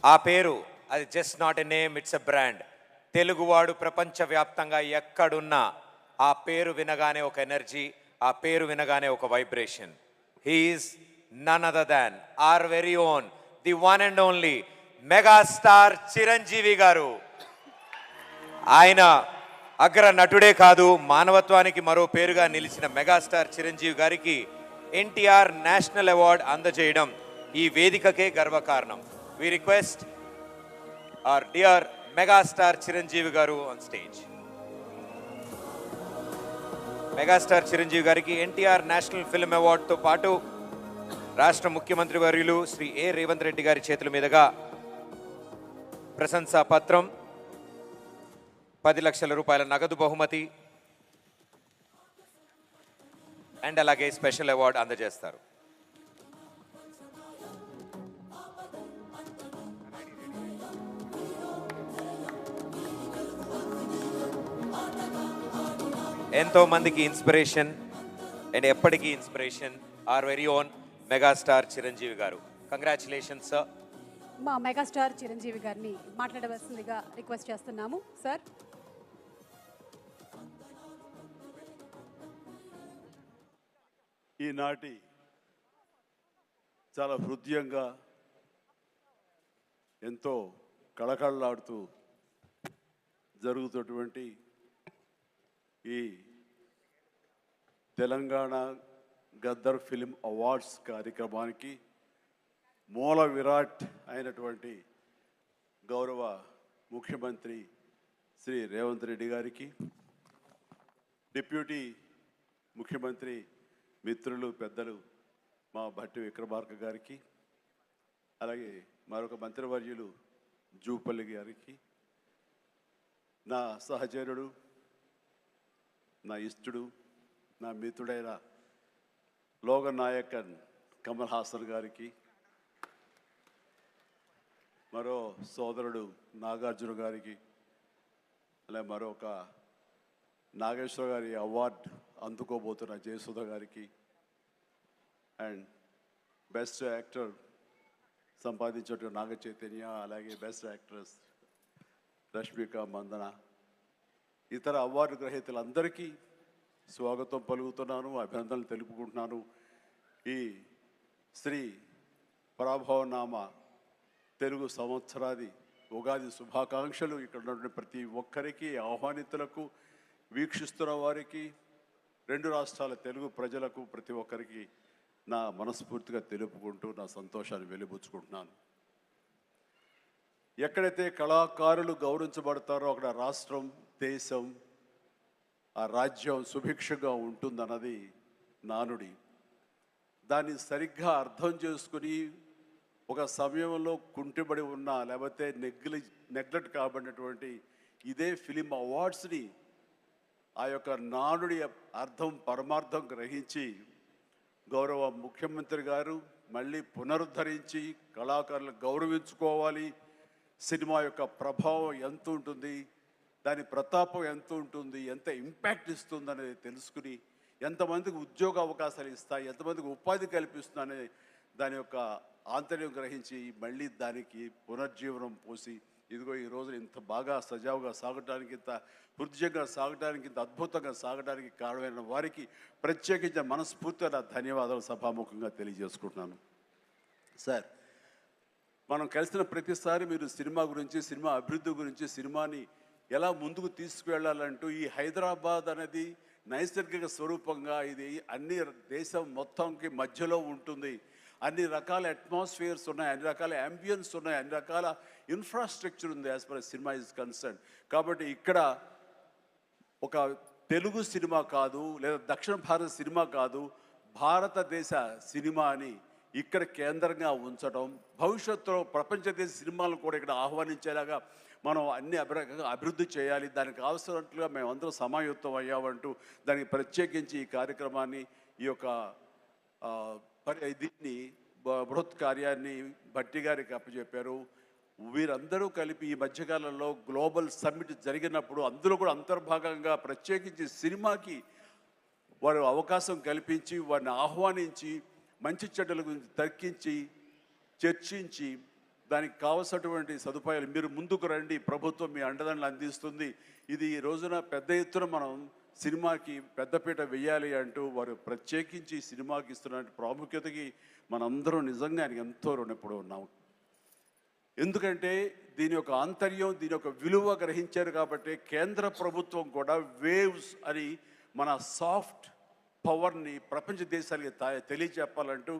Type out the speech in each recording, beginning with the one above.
ఆ పేరు అది just not a name, it's a brand. తెలుగువాడు ప్రపంచవ్యాప్తంగా ఎక్కడున్నా ఆ పేరు వినగానే ఒక ఎనర్జీ, ఆ పేరు వినగానే ఒక vibration. He is none other than our very own, the one and only megastar Chiranjeevi garu. ఆయన అగ్ర నటుడే కాదు, మానవత్వానికి మరో పేరుగా నిలిచిన మెగాస్టార్ చిరంజీవి గారికి ఎన్టీఆర్ నేషనల్ అవార్డు అందజేయడం ఈ వేదికకే గర్వకారణం. We request our dear megastar Chiranjeevi garu on stage. Megastar Chiranjeevi గారికి ఎన్టీఆర్ నేషనల్ ఫిల్మ్ అవార్డుతో పాటు రాష్ట్ర ముఖ్యమంత్రి వర్యులు శ్రీ ఏ రేవంత్ రెడ్డి గారి చేతుల మీదుగా ప్రశంసా పత్రం, 10 లక్షల రూపాయల నగదు బహుమతి అండ్ అలాగే స్పెషల్ అవార్డు అందజేస్తారు. ఎంతో మందికి ఇన్స్పిరేషన్ అండ్ ఎప్పటికీ inspiration our very own megastar Chiranjeevi garu. Congratulations sir. మా మెగాస్టార్ చిరంజీవి గారిని మాట్లాడవలసిందిగా రిక్వెస్ట్ చేస్తున్నాము సార్. ఈనాటి చాలా హృదయంగా ఎంతో కళకళలాడుతూ జరుగుతున్నటువంటి ఈ తెలంగాణ గద్దర్ ఫిలిం అవార్డ్స్ కార్యక్రమానికి మూల విరాట్ అయినటువంటి గౌరవ ముఖ్యమంత్రి శ్రీ రేవంత్ రెడ్డి గారికి, డిప్యూటీ ముఖ్యమంత్రి మిత్రులు పెద్దలు మా భట్టి విక్రమార్క గారికి, అలాగే మరొక మంత్రివర్యులు జూపల్లి గారికి, నా సహచరుడు, నా ఇష్టడు, నా మిత్రుడైన లోకనాయకన్ కమల్ హాసన్ గారికి, మరో సోదరుడు నాగార్జున గారికి, అలాగే మరొక నాగేశ్వర గారి అవార్డు అందుకోబోతున్న జయసుధ గారికి, and best actor సంపాదించేటువంటి Naga Chaitanya, అలాగే బెస్ట్ యాక్ట్రెస్ రష్మిక మందన, ఇతర అవార్డు గ్రహీతలందరికీ స్వాగతం పలుకుతున్నాను, అభినందనలు తెలుపుకుంటున్నాను. ఈ శ్రీ పరాభవనామ తెలుగు సంవత్సరాది ఉగాది శుభాకాంక్షలు ఇక్కడ ఉన్నటువంటి ప్రతి ఒక్కరికి, ఆహ్వానితులకు, వీక్షిస్తున్న వారికి, 2 రాష్ట్రాల తెలుగు ప్రజలకు ప్రతి ఒక్కరికి నా మనస్ఫూర్తిగా తెలుపుకుంటూ నా సంతోషాన్ని వెలిబుచ్చుకుంటున్నాను. ఎక్కడైతే కళాకారులు గౌరవించబడతారో అక్కడ రాష్ట్రం, దేశం, ఆ రాజ్యం సుభిక్షంగా ఉంటుందన్నది నానుడి. దాన్ని సరిగ్గా అర్థం చేసుకుని ఒక సమయంలో కుంటిబడి ఉన్న, లేకపోతే నెగ్లెక్ట్ కాబడినటువంటి ఇదే ఫిలిం అవార్డ్స్ని ఆ యొక్క నానుడి అర్థం పరమార్థం గ్రహించి గౌరవ ముఖ్యమంత్రి గారు మళ్ళీ పునరుద్ధరించి కళాకారులను గౌరవించుకోవాలి, సినిమా యొక్క ప్రభావం ఎంత ఉంటుంది, దాని ప్రతాపం ఎంత ఉంటుంది, ఎంత ఇంపాక్ట్ ఇస్తుంది అనేది తెలుసుకుని ఎంతమందికి ఉద్యోగ అవకాశాలు ఇస్తాయి, ఎంతమందికి ఉపాధి కల్పిస్తుందనే దాని యొక్క ఆంతర్యం గ్రహించి మళ్ళీ దానికి పునర్జీవనం పోసి ఇదిగో ఈ రోజు ఇంత బాగా సజావుగా సాగటానికి, ఇంత హృదయంగా సాగటానికి, ఇంత అద్భుతంగా సాగటానికి కారణమైన వారికి ప్రత్యేకించిన మనస్ఫూర్తిగా నా ధన్యవాదాలు సభాముఖంగా తెలియజేసుకుంటున్నాను. సార్, మనం కలిసిన ప్రతిసారి మీరు సినిమా గురించి, సినిమా అభివృద్ధి గురించి, సినిమాని ఎలా ముందుకు తీసుకువెళ్ళాలంటూ ఈ హైదరాబాద్ అనేది నైసర్గిక స్వరూపంగా ఇది అన్ని దేశం మొత్తంకి మధ్యలో ఉంటుంది, అన్ని రకాల అట్మాస్ఫియర్స్ ఉన్నాయి, అన్ని రకాల అంబియన్స్ ఉన్నాయి, అన్ని రకాల ఇన్ఫ్రాస్ట్రక్చర్ ఉంది as per cinema is concern. కాబట్టి ఇక్కడ ఒక తెలుగు సినిమా కాదు, లేదా దక్షిణ భారత సినిమా కాదు, భారతదేశ సినిమా అని ఇక్కడ కేంద్రంగా ఉంచడం, భవిష్యత్తులో ప్రపంచ దేశ సినిమాలను కూడా ఇక్కడ ఆహ్వానించేలాగా మనం అన్ని అభివృద్ధి చేయాలి, దానికి అవసరట్లుగా మేమందరం సమాయుత్తం అయ్యామంటూ దానికి ప్రత్యేకించి ఈ కార్యక్రమాన్ని, ఈ యొక్క దీన్ని బృహత్ కార్యాన్ని భట్టి గారికి అప్పచెప్పారు. వీరందరూ కలిపి ఈ మధ్యకాలంలో గ్లోబల్ సమ్మిట్ జరిగినప్పుడు అందులో కూడా అంతర్భాగంగా ప్రత్యేకించి సినిమాకి వారు అవకాశం కల్పించి వారిని ఆహ్వానించి మంచి చెడ్డల గురించి తర్కించి చర్చించి దానికి కావలసినటువంటి సదుపాయాలు మీరు ముందుకు రండి, ప్రభుత్వం మీ అండదండలు అందిస్తుంది. ఇది ఈ రోజున పెద్ద ఎత్తున మనం సినిమాకి పెద్దపీట వెయ్యాలి అంటూ వారు ప్రత్యేకించి సినిమాకి ఇస్తున్న ప్రాముఖ్యతకి మనందరం నిజంగా ఆయనకి ఎంతో రుణపడి ఉన్నాం. ఎందుకంటే దీని యొక్క ఆంతర్యం, దీని యొక్క విలువ గ్రహించారు కాబట్టి కేంద్ర ప్రభుత్వం కూడా వేవ్స్ అని మన సాఫ్ట్ పవర్ని ప్రపంచ దేశాలకి తెలియచెప్పాలంటూ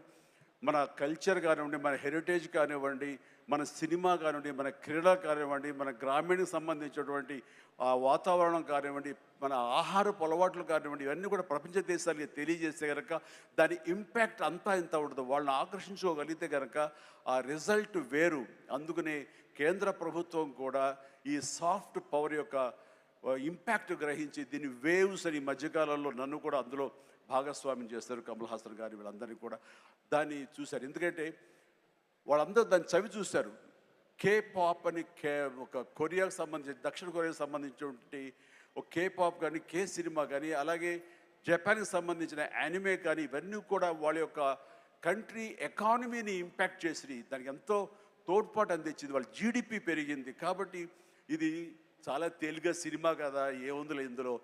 మన కల్చర్ కానివ్వండి, మన హెరిటేజ్ కానివ్వండి, మన సినిమా కానివ్వండి, మన క్రీడ కానివ్వండి, మన గ్రామీణకు సంబంధించినటువంటి ఆ వాతావరణం కానివ్వండి, మన ఆహారపు అలవాట్లు కానివ్వండి, ఇవన్నీ కూడా ప్రపంచ దేశాలకి తెలియజేస్తే కనుక దాని ఇంపాక్ట్ అంతా ఇంత ఉండదు. వాళ్ళని ఆకర్షించుకోగలిగితే కనుక ఆ రిజల్ట్ వేరు. అందుకనే కేంద్ర ప్రభుత్వం కూడా ఈ సాఫ్ట్ పవర్ యొక్క ఇంపాక్ట్ గ్రహించి దీన్ని వేవ్స్ అని మధ్యకాలంలో నన్ను కూడా అందులో భాగస్వామ్యం చేస్తారు. కమల్ హాసన్ గారి వీళ్ళందరినీ కూడా దాన్ని చూశారు. ఎందుకంటే వాళ్ళందరూ దాన్ని చవి చూశారు. కే పాప్ అని ఒక కొరియాకు సంబంధించి, దక్షిణ కొరియాకు సంబంధించినటువంటి ఒక కే పాప్ కానీ, కే సినిమా కానీ, అలాగే జపాన్కి సంబంధించిన యానిమే కానీ, ఇవన్నీ కూడా వాళ్ళ యొక్క కంట్రీ ఎకానమీని ఇంపాక్ట్ చేసి దానికి ఎంతో తోడ్పాటు అందించింది. వాళ్ళ జీడిపి పెరిగింది. కాబట్టి ఇది చాలా తేలిగ్గా సినిమా కదా, ఏముందిలే ఇందులో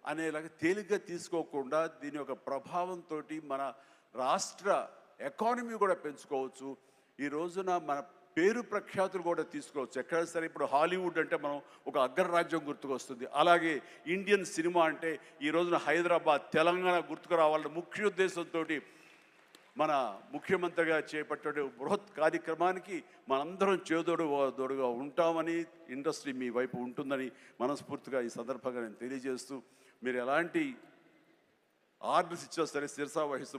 అనేలాగా తేలిగ్గా తీసుకోకుండా దీని యొక్క ప్రభావంతో మన రాష్ట్ర ఎకానమీ కూడా పెంచుకోవచ్చు. ఈ రోజున మన పేరు ప్రఖ్యాతులు కూడా తీసుకోవచ్చు. ఎక్కడ సరే ఇప్పుడు హాలీవుడ్ అంటే మనం ఒక అగ్రరాజ్యం గుర్తుకొస్తుంది. అలాగే ఇండియన్ సినిమా అంటే ఈ రోజున హైదరాబాద్, తెలంగాణ గుర్తుకు రావాలన్న ముఖ్య ఉద్దేశంతో మన ముఖ్యమంత్రిగా చేపట్టే బృహత్ కార్యక్రమానికి మనందరం చేదోడుగా ఉంటామని, ఇండస్ట్రీ మీ వైపు ఉంటుందని మనస్ఫూర్తిగా ఈ సందర్భంగా నేను తెలియజేస్తూ, మీరు ఎలాంటి ఆర్డర్స్ ఇచ్చినా సరే శిరసా వహిస్తూ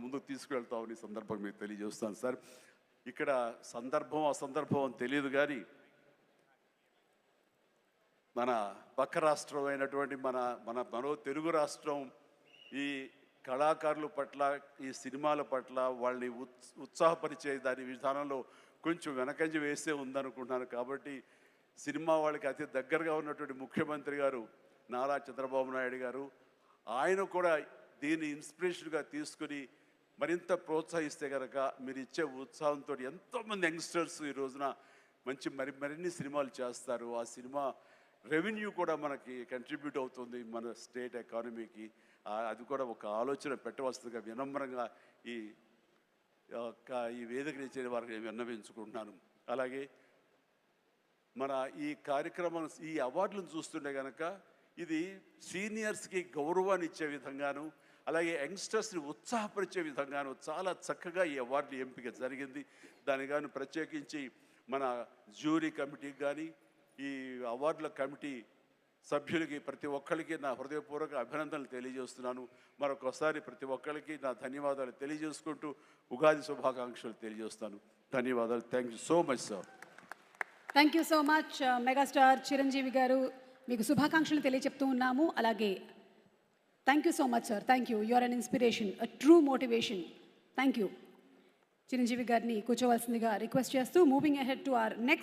ముందుకు తీసుకువెళ్తామని సందర్భంగా మీకు తెలియజేస్తాను సార్. ఇక్కడ సందర్భం అసందర్భం అని తెలియదు కానీ మన పక్క రాష్ట్రం అయినటువంటి మనో తెలుగు రాష్ట్రం ఈ కళాకారుల పట్ల, ఈ సినిమాల పట్ల వాళ్ళని ఉత్సాహపరిచే దాని విధానంలో కొంచెం వెనకంజ వేసే ఉందనుకుంటున్నాను. కాబట్టి సినిమా వాళ్ళకి అతి దగ్గరగా ఉన్నటువంటి ముఖ్యమంత్రి గారు నారా చంద్రబాబు నాయుడు గారు, ఆయన కూడా దీన్ని ఇన్స్పిరేషన్గా తీసుకుని మరింత ప్రోత్సహిస్తే కనుక మీరు ఇచ్చే ఉత్సాహంతో ఎంతోమంది యంగ్స్టర్స్ ఈ రోజున మరిన్ని సినిమాలు చేస్తారు. ఆ సినిమా రెవెన్యూ కూడా మనకి కంట్రిబ్యూట్ అవుతుంది మన స్టేట్ ఎకానమీకి. అది కూడా ఒక ఆలోచన పెట్టవలసిందిగా వినమ్రంగా ఈ వేదిక ఇచ్చే వారికి విన్నవించుకుంటున్నాను. అలాగే మన ఈ కార్యక్రమం, ఈ అవార్డులను చూస్తుంటే కనుక ఇది సీనియర్స్కి గౌరవాన్ని ఇచ్చే విధంగాను, అలాగే యంగ్స్టర్స్ని ఉత్సాహపరిచే విధంగాను చాలా చక్కగా ఈ అవార్డులు ఎంపిక జరిగింది. దాని కానీ ప్రత్యేకించి మన జ్యూరీ కమిటీకి కానీ, ఈ అవార్డుల కమిటీ సభ్యులకి ప్రతి ఒక్కరికి నా హృదయపూర్వక అభినందనలు తెలియజేస్తున్నాను. మరొకసారి ప్రతి ఒక్కరికి నా ధన్యవాదాలు తెలియజేసుకుంటూ ఉగాది శుభాకాంక్షలు తెలియజేస్తాను. ధన్యవాదాలు. Thank you so much sir. Thank you so much megastar Chiranjeevi garu, మీకు శుభాకాంక్షలు తెలియచెప్తూ ఉన్నాము. అలాగే thank you so much sir. Thank you. You are an inspiration, a true motivation. Thank you. Chiranjeevi గారిని కూర్చోవలసిందిగా రిక్వెస్ట్ చేస్తూ moving ahead to our next